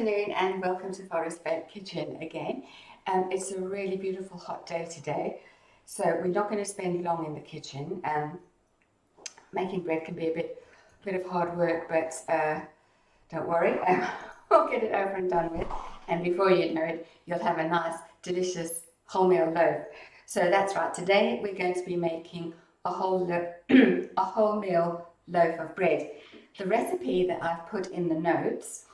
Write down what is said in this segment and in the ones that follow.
afternoon and welcome to Forest Fed Kitchen again. It's a really beautiful hot day today, so we're not going to spend long in the kitchen. Making bread can be a bit of hard work, but don't worry, we'll get it over and done with, and before you know it, you'll have a nice, delicious wholemeal loaf. So that's right, today we're going to be making a wholemeal loaf of bread. The recipe that I've put in the notes,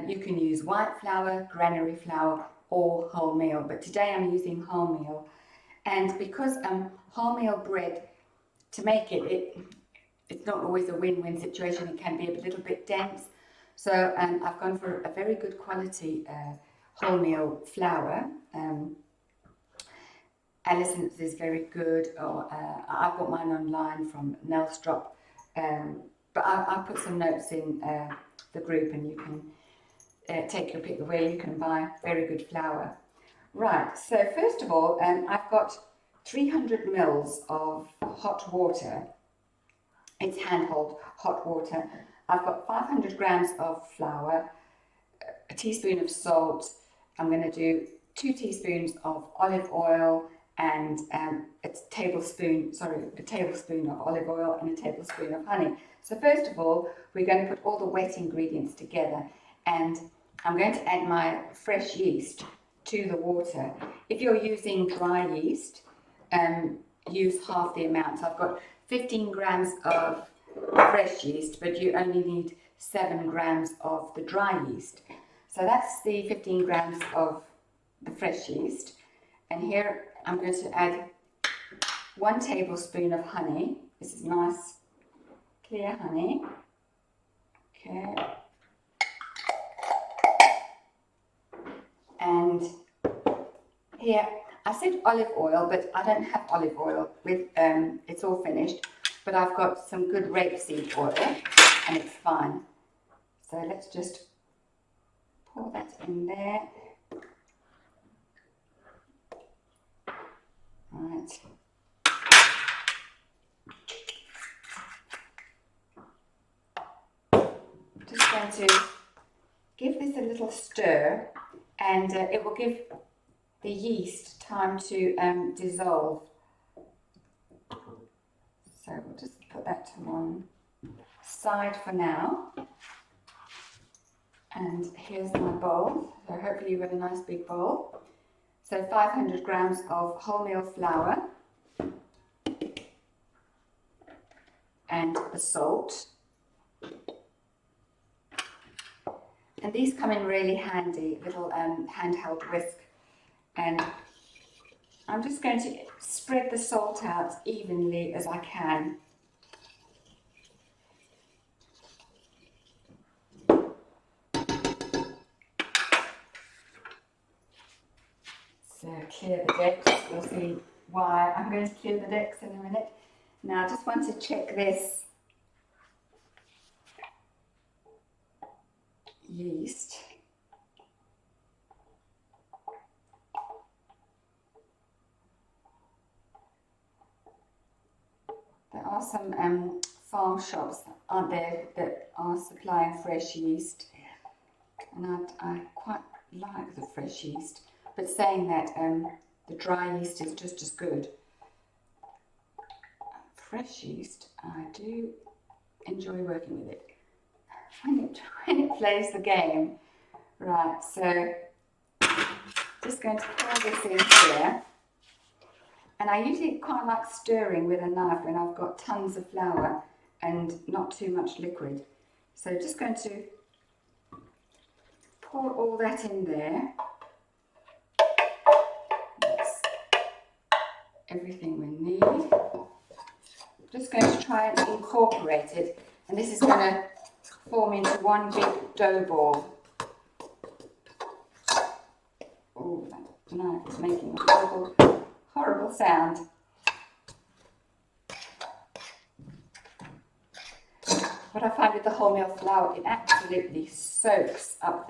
you can use white flour, granary flour or wholemeal, but today I'm using wholemeal. And because wholemeal bread, to make it's not always a win-win situation, it can be a little bit dense. So I've gone for a very good quality wholemeal flour. Alison's is very good, or I got mine online from Nelstrop, but I'll put some notes in the group and you can take your pick where you can buy very good flour. Right, so first of all, I've got 300 mils of hot water. It's handheld hot water. I've got 500 grams of flour, a teaspoon of salt. I'm going to do 2 teaspoons of olive oil and a tablespoon of olive oil and a tablespoon of honey. So first of all, we're going to put all the wet ingredients together, and I'm going to add my fresh yeast to the water. If you're using dry yeast, use half the amount. So I've got 15 grams of fresh yeast, but you only need 7 grams of the dry yeast. So that's the 15 grams of the fresh yeast. And here I'm going to add 1 tablespoon of honey. This is nice, clear honey. Okay. And here, I said olive oil, but I don't have olive oil with, it's all finished, but I've got some good rapeseed oil and it's fine. So let's just pour that in there. Right. Just going to give this a little stir, and it will give the yeast time to dissolve. So we'll just put that to one side for now. And here's my bowl. So hopefully you've got a nice big bowl. So 500 grams of wholemeal flour and the salt. And these come in really handy, little handheld whisk. And I'm just going to spread the salt out evenly as I can. So clear the decks, you'll see why I'm going to clear the decks in a minute. Now I just want to check this yeast. There are some farm shops, aren't there, that are supplying fresh yeast, and I quite like the fresh yeast, but saying that the dry yeast is just as good. Fresh yeast, I do enjoy working with it when it plays the game. Right, so just going to pour this in here. And I usually quite like stirring with a knife when I've got tons of flour and not too much liquid. So just going to pour all that in there. That's everything we need. Just going to try and incorporate it. And this is going to form into one big dough ball. Oh, that knife is making a horrible sound. What I find with the wholemeal flour, it absolutely soaks up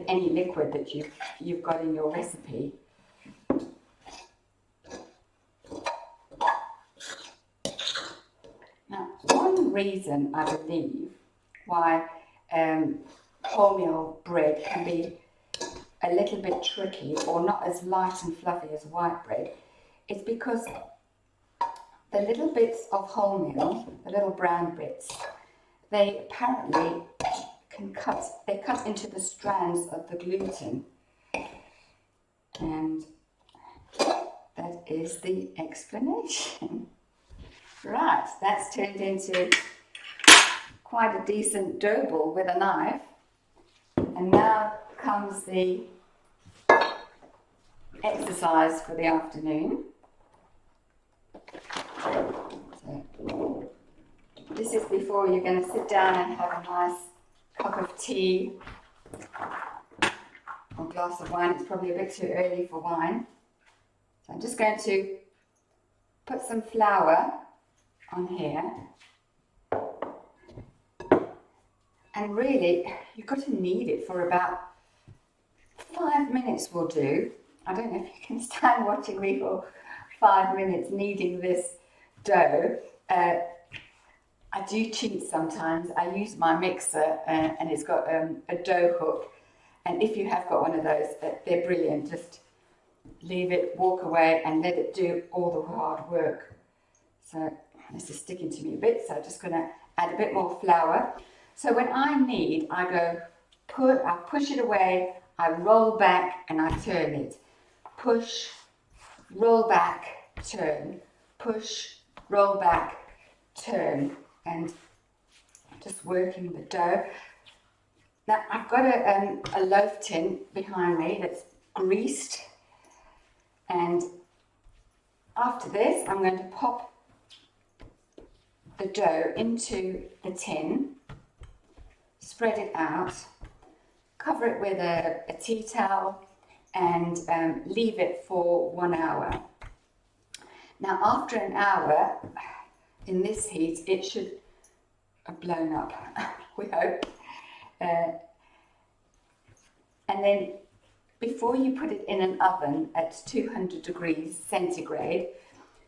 any liquid that you've got in your recipe. Now, one reason I believe why wholemeal bread can be a little bit tricky or not as light and fluffy as white bread, it's because the little bits of wholemeal, the little brown bits, they apparently they cut into the strands of the gluten, and that is the explanation. Right, that's turned into quite a decent dough ball with a knife, and now comes the exercise for the afternoon. So, this is before you're going to sit down and have a nice cup of tea or glass of wine. It's probably a bit too early for wine. So I'm just going to put some flour on here. And really, you've got to knead it for about 5 minutes will do. I don't know if you can stand watching me for 5 minutes kneading this dough. I do cheat sometimes. I use my mixer and it's got a dough hook. And if you have got one of those, they're brilliant. Just leave it, walk away and let it do all the hard work. So this is sticking to me a bit, so I'm just going to add a bit more flour. So when I knead, I I push it away, I roll back and I turn it. Push, roll back, turn. Push, roll back, turn. And just working the dough. Now I've got a loaf tin behind me that's greased, and after this I'm going to pop the dough into the tin, spread it out, cover it with a tea towel and leave it for 1 hour. Now after an hour, in this heat, it should have blown up, we hope. And then before you put it in an oven at 200 degrees centigrade,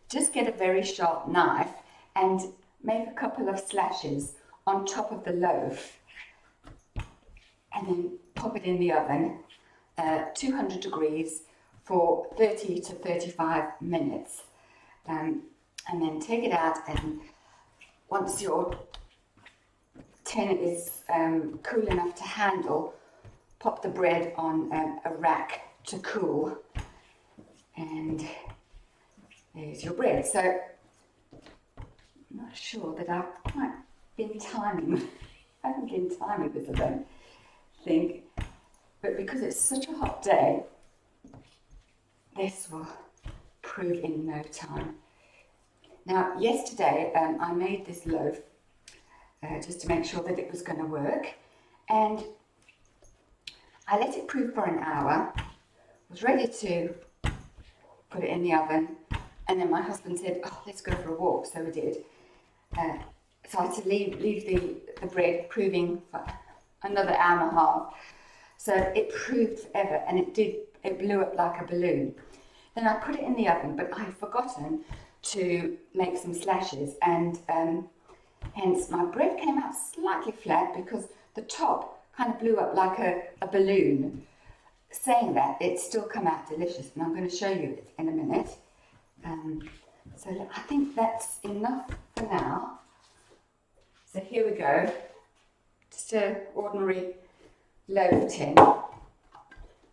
just get a very sharp knife and make a couple of slashes on top of the loaf and then pop it in the oven, 200 degrees for 30 to 35 minutes. And then take it out, and once your tin is cool enough to handle, pop the bread on a rack to cool, and there's your bread. So I'm not sure that I've quite been timing. I haven't been timing this, I don't think, but because it's such a hot day, this will prove in no time. Now, yesterday I made this loaf just to make sure that it was going to work, and I let it proof for an hour, was ready to put it in the oven, and then my husband said, oh, let's go for a walk, so we did. So I had to leave the bread proving for another hour and a half, so it proved forever, and it blew up like a balloon. Then I put it in the oven, but I had forgotten to make some slashes, and hence my bread came out slightly flat because the top kind of blew up like a balloon. Saying that, it's still come out delicious, and I'm going to show you it in a minute. So I think that's enough for now. So here we go, just an ordinary loaf tin.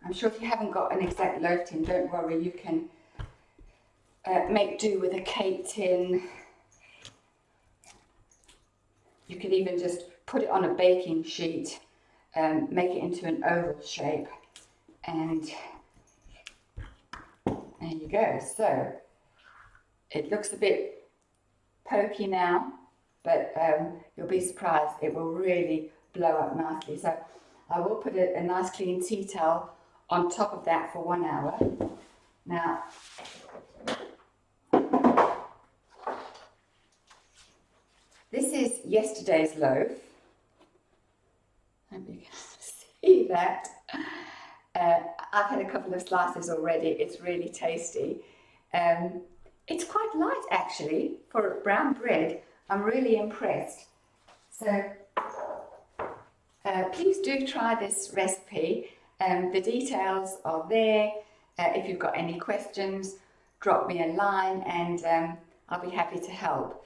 I'm sure if you haven't got an exact loaf tin, don't worry, you can make do with a cake tin. You could even just put it on a baking sheet, make it into an oval shape, and there you go. So it looks a bit pokey now, but you'll be surprised, it will really blow up nicely. So I will put a nice clean tea towel on top of that for 1 hour. Now, this is yesterday's loaf. Hope you can see that. I've had a couple of slices already. It's really tasty. It's quite light actually for brown bread. I'm really impressed. So please do try this recipe. The details are there. If you've got any questions, drop me a line and I'll be happy to help.